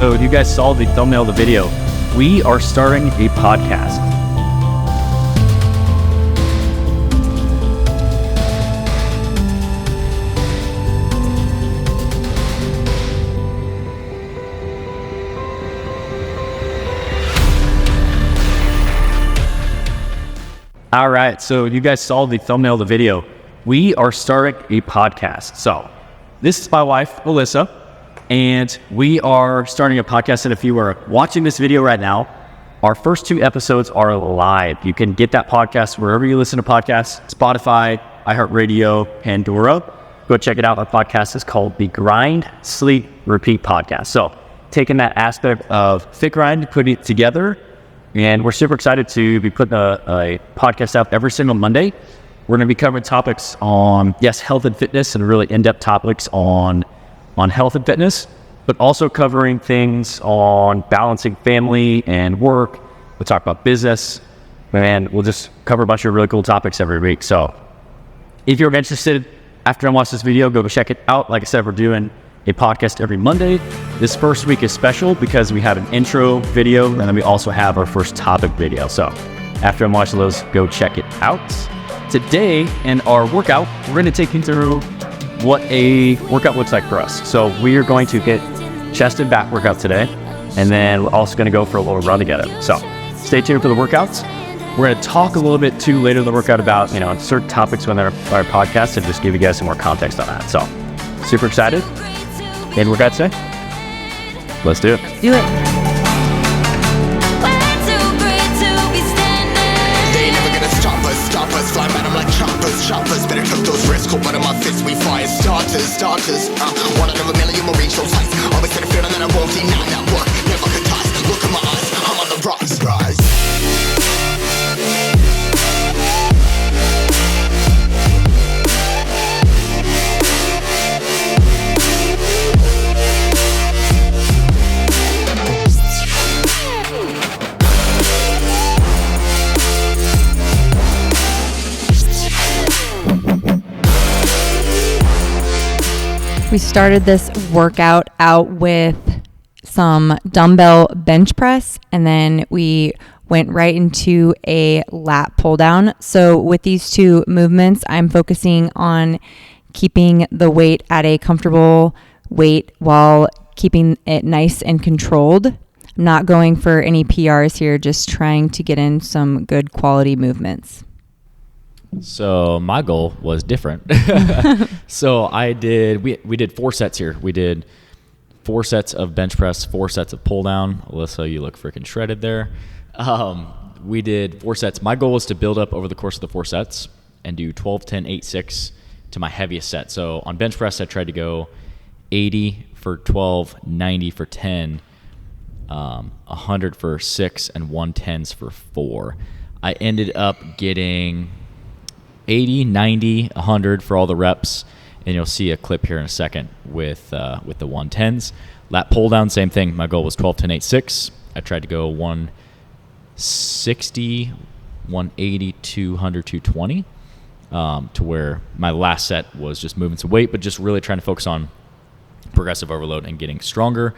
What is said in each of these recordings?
So you guys saw the thumbnail of the video. We are starting a podcast. All right, so you guys saw the thumbnail of the video. We are starting a podcast. So this is my wife, Alyssa, and we are starting a podcast. And if you are watching this video right now, our first 2 episodes are live. You can get that podcast wherever you listen to podcasts, Spotify, iHeart Radio, Pandora. Go check it out. Our podcast is called the Grind, Sleep, Repeat Podcast. So taking that aspect of Fit Grind, putting it together, and we're super excited to be putting a podcast out every single Monday. We're going to be covering topics on, health and fitness, and really in-depth topics on health and fitness, but also covering things on balancing family and work. We'll talk about business, and we'll just cover a bunch of really cool topics every week. So if you're interested, after I watch this video, go check it out. Like I said, we're doing a podcast every Monday. This first week is special because we have an intro video, and then we also have our first topic video. So after I'm watching those, go check it out. Today in our workout, we're going to take you through what a workout looks like for us. So we are going to hit chest and back workout today, and then we're also going to go for a little run together. So stay tuned for the workouts. We're going to talk a little bit too later in the workout about, certain topics within our podcast, and just give you guys some more context on that. So super excited. And workout today. Let's do it. Do it. Fly at 'em like choppers, better took those risks. Cold blood in my fists, we fire starters. One out of a million will reach those heights. Always had a feeling that I won't deny that work. Never could toss. Look in my eyes, I'm on the rise. We started this workout out with some dumbbell bench press, and then we went right into a lat pull down. So with these 2 movements, I'm focusing on keeping the weight at a comfortable weight while keeping it nice and controlled. I'm not going for any PRs here, just trying to get in some good quality movements. So my goal was different. So we did 4 sets here. We did 4 sets of bench press, 4 sets of pull down. Alyssa, you look freaking shredded there. We did 4 sets. My goal was to build up over the course of the 4 sets and do 12, 10, 8, 6 to my heaviest set. So on bench press, I tried to go 80 for 12, 90 for 10, 100 for 6, and 110s for 4. I ended up getting 80, 90, 100 for all the reps, and you'll see a clip here in a second with the 110s. Lat pull down, same thing. My goal was 12, 10, 8, 6. I tried to go 160, 180, 200, 220, to where my last set was just moving some weight, but just really trying to focus on progressive overload and getting stronger.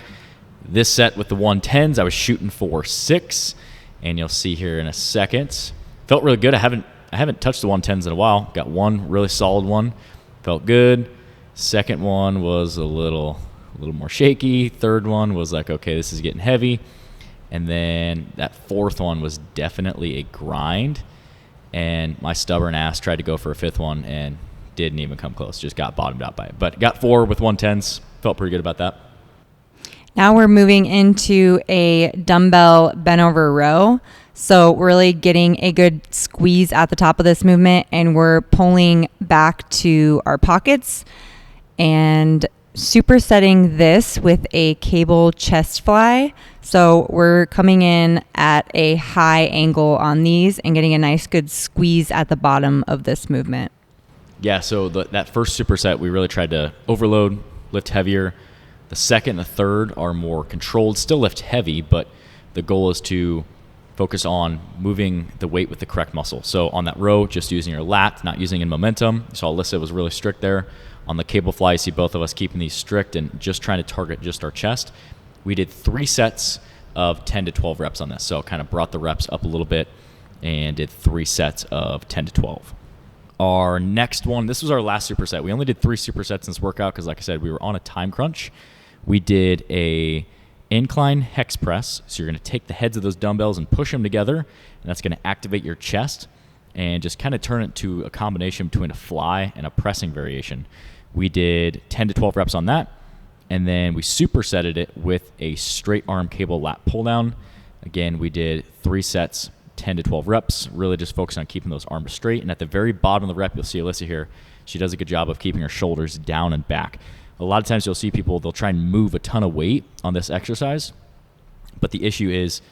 This set with the 110s, I was shooting for 6, and you'll see here in a second. Felt really good. I haven't touched the 110s in a while. Got one really solid one. Felt good. Second one was a little more shaky. Third one was like, okay, this is getting heavy. And then that 4th one was definitely a grind. And my stubborn ass tried to go for a 5th one and didn't even come close. Just got bottomed out by it. But got 4 with 110s. Felt pretty good about that. Now we're moving into a dumbbell bent over row. So we're really getting a good squeeze at the top of this movement, and we're pulling back to our pockets and supersetting this with a cable chest fly. So we're coming in at a high angle on these and getting a nice good squeeze at the bottom of this movement. Yeah, so that first superset, we really tried to overload, lift heavier. The second and the third are more controlled, still lift heavy, but the goal is to focus on moving the weight with the correct muscle. So on that row, just using your lat, not using in momentum. You saw Alyssa was really strict there. On the cable fly, you see both of us keeping these strict and just trying to target just our chest. We did 3 sets of 10 to 12 reps on this. So kind of brought the reps up a little bit and did 3 sets of 10 to 12. Our next one, this was our last superset. We only did 3 supersets in this workout because, like I said, we were on a time crunch. We did a incline hex press. So you're going to take the heads of those dumbbells and push them together, and that's going to activate your chest and just kind of turn it to a combination between a fly and a pressing variation. We did 10 to 12 reps on that, and then we supersetted it with a straight arm cable lat pull down. Again, we did 3 sets, 10 to 12 reps, really just focusing on keeping those arms straight. And at the very bottom of the rep, you'll see Alyssa here. She does a good job of keeping her shoulders down and back. A lot of times you'll see people, they'll try and move a ton of weight on this exercise, but the issue is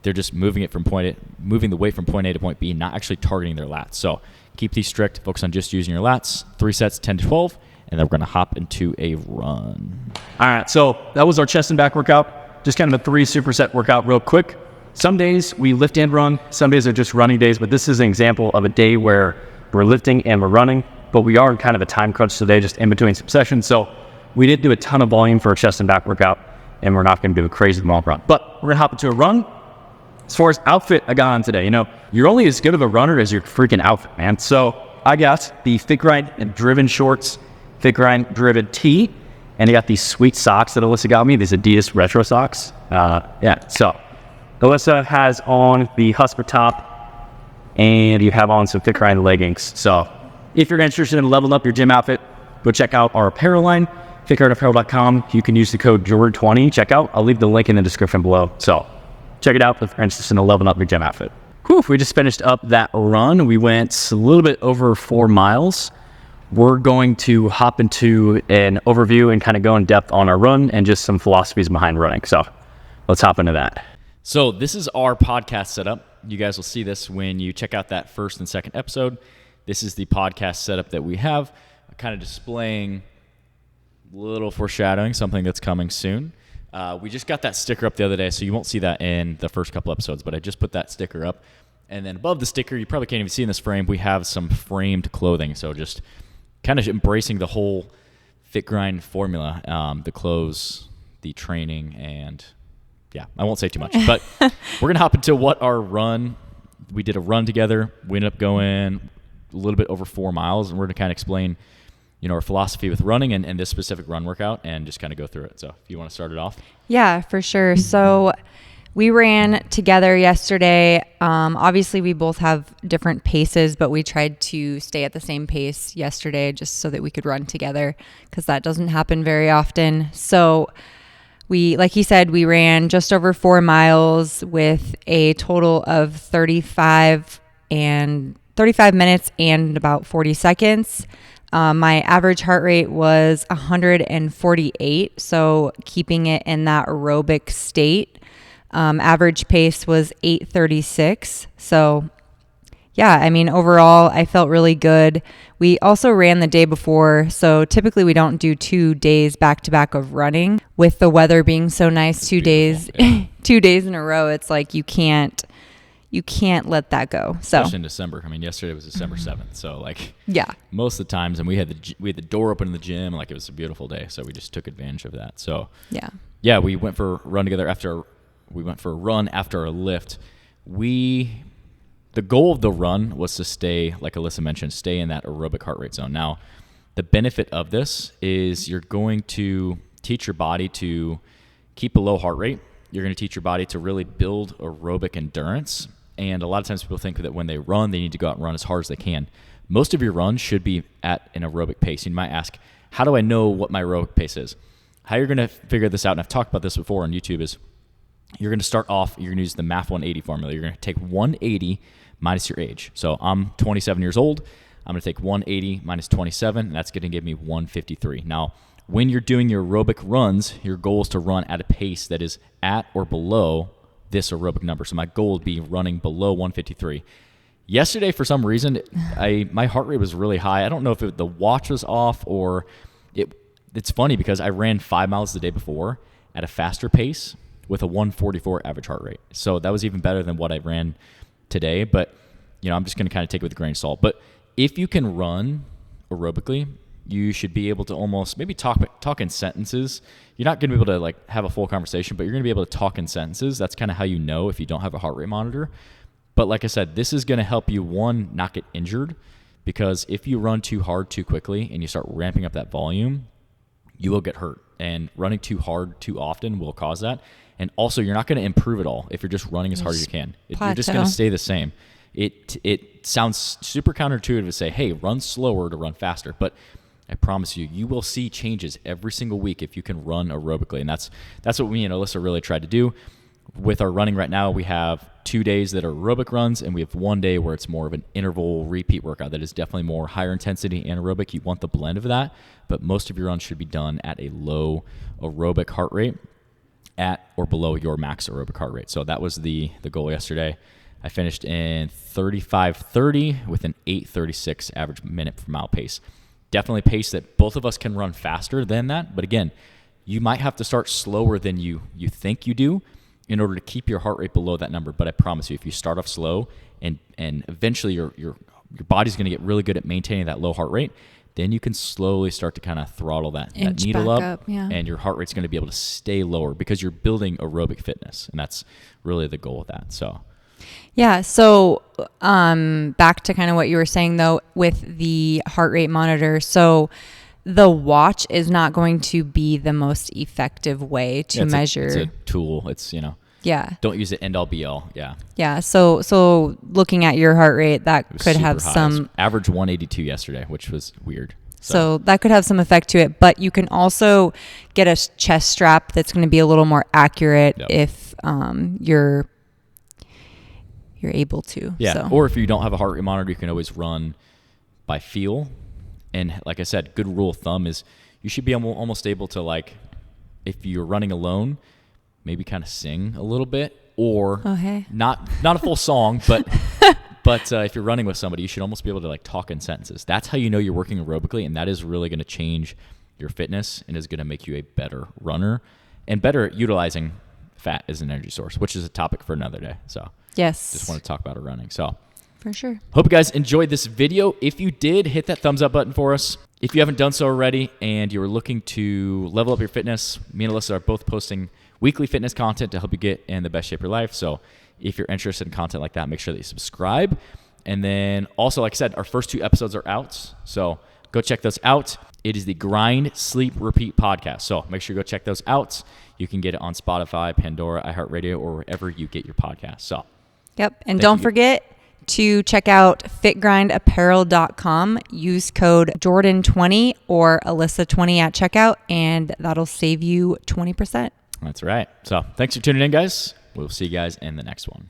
they're just moving the weight from point A to point B, not actually targeting their lats. So keep these strict, focus on just using your lats, 3 sets, 10 to 12, and then we're going to hop into a run. All right, so that was our chest and back workout. Just kind of a 3 superset workout real quick. Some days we lift and run. Some days are just running days, but this is an example of a day where we're lifting and we're running, but we are in kind of a time crunch today, just in between some sessions. So we did do a ton of volume for a chest and back workout, and we're not going to do a crazy long run. But we're going to hop into a run. As far as outfit I got on today, you're only as good of a runner as your freaking outfit, man. So I got the Fit Grind Driven shorts, Fit Grind Driven tee, and I got these sweet socks that Alyssa got me, these Adidas retro socks. So Alyssa has on the Husker top, and you have on some Fit Grind leggings. So if you're interested in leveling up your gym outfit, go check out our apparel line, fitgrindapparel.com. You can use the code Jordan20 checkout. I'll leave the link in the description below. So check it out if you're interested in leveling up your gym outfit. Whew, we just finished up that run. We went a little bit over 4 miles. We're going to hop into an overview and kind of go in depth on our run and just some philosophies behind running. So let's hop into that. So this is our podcast setup. You guys will see this when you check out that first and second episode. This is the podcast setup that we have, kind of displaying a little foreshadowing, something that's coming soon. We just got that sticker up the other day, so you won't see that in the first couple episodes, but I just put that sticker up. And then above the sticker, you probably can't even see in this frame, we have some framed clothing. So just kind of embracing the whole Fit Grind formula, the clothes, the training, and yeah, I won't say too much. But we're going to hop into what our run, we did a run together. We ended up going a little bit over 4 miles, and we're going to kind of explain our philosophy with running and this specific run workout and just kind of go through it. So if you want to start it off. Yeah, for sure. So we ran together yesterday. Obviously, we both have different paces, but we tried to stay at the same pace yesterday just so that we could run together because that doesn't happen very often. So like he said, we ran just over 4 miles with a total of 35 minutes and about 40 seconds. My average heart rate was 148, so keeping it in that aerobic state. Average pace was 8:36. So yeah, I mean, overall, I felt really good. We also ran the day before, so typically we don't do 2 days back to back of running. With the weather being so nice, 2 days, yeah. 2 days in a row, it's like you can't let that go. So especially in December. I mean, yesterday was December 7th, so like yeah, most of the times, and we had the door open in the gym, and like it was a beautiful day, so we just took advantage of that. So yeah, we went for a run together after a lift. The goal of the run was to stay, like Alyssa mentioned, stay in that aerobic heart rate zone. Now, the benefit of this is you're going to teach your body to keep a low heart rate. You're going to teach your body to really build aerobic endurance. And a lot of times people think that when they run, they need to go out and run as hard as they can. Most of your runs should be at an aerobic pace. You might ask, how do I know what my aerobic pace is? How you're going to figure this out, and I've talked about this before on YouTube, is you're going to start off, you're going to use the MAF 180 formula. You're going to take 180 minus your age. So I'm 27 years old. I'm going to take 180 minus 27, and that's going to give me 153. Now, when you're doing your aerobic runs, your goal is to run at a pace that is at or below this aerobic number. So my goal would be running below 153. Yesterday, for some reason, my heart rate was really high. I don't know if the watch was off or it's funny because I ran 5 miles the day before at a faster pace with a 144 average heart rate. So that was even better than what I ran today. But, I'm just going to kind of take it with a grain of salt. But if you can run aerobically, you should be able to almost maybe talk in sentences. You're not going to be able to like have a full conversation, but you're going to be able to talk in sentences. That's kind of how you know if you don't have a heart rate monitor. But like I said, this is going to help you, one, not get injured, because if you run too hard too quickly and you start ramping up that volume, you will get hurt. And running too hard too often will cause that. And also, you're not going to improve at all if you're just running as hard as you can. You're just going to stay the same. It sounds super counterintuitive to say, hey, run slower to run faster. But I promise you, you will see changes every single week if you can run aerobically. And that's what me and Alyssa really tried to do. With our running right now, we have 2 days that are aerobic runs, and we have 1 day where it's more of an interval repeat workout that is definitely more higher intensity anaerobic. You want the blend of that, but most of your runs should be done at a low aerobic heart rate at or below your max aerobic heart rate. So that was the goal yesterday. I finished in 35:30 with an 8:36 average minute per mile pace. Definitely pace that both of us can run faster than that. But again, you might have to start slower than you think you do in order to keep your heart rate below that number. But I promise you, if you start off slow and eventually your body's going to get really good at maintaining that low heart rate, then you can slowly start to kind of throttle that needle up, and your heart rate's going to be able to stay lower because you're building aerobic fitness, and that's really the goal of that. So yeah. So back to kind of what you were saying though with the heart rate monitor. So the watch is not going to be the most effective way to measure. It's a tool. It's, don't use it end all be all. Yeah. Yeah. So looking at your heart rate, that could have high. some Average 182 yesterday, which was weird. So that could have some effect to it, but you can also get a chest strap that's going to be a little more accurate if you're able to. Yeah. So. Or if you don't have a heart rate monitor, you can always run by feel. And like I said, good rule of thumb is you should be almost able to, like, if you're running alone, maybe kind of sing a little bit, or not a full song, but if you're running with somebody, you should almost be able to like talk in sentences. That's how you know you're working aerobically, and that is really going to change your fitness and is going to make you a better runner and better at utilizing fat as an energy source, which is a topic for another day. So yes, just want to talk about it running. So for sure. Hope you guys enjoyed this video. If you did, hit that thumbs up button for us. If you haven't done so already and you're looking to level up your fitness, me and Alyssa are both posting weekly fitness content to help you get in the best shape of your life. So if you're interested in content like that, make sure that you subscribe. And then also, like I said, our first 2 episodes are out. So go check those out. It is the Grind, Sleep, Repeat podcast. So make sure you go check those out. You can get it on Spotify, Pandora, iHeartRadio, or wherever you get your podcasts. So yep. And don't forget to check out fitgrindapparel.com. Use code Jordan20 or Alyssa20 at checkout, and that'll save you 20%. That's right. So thanks for tuning in, guys. We'll see you guys in the next one.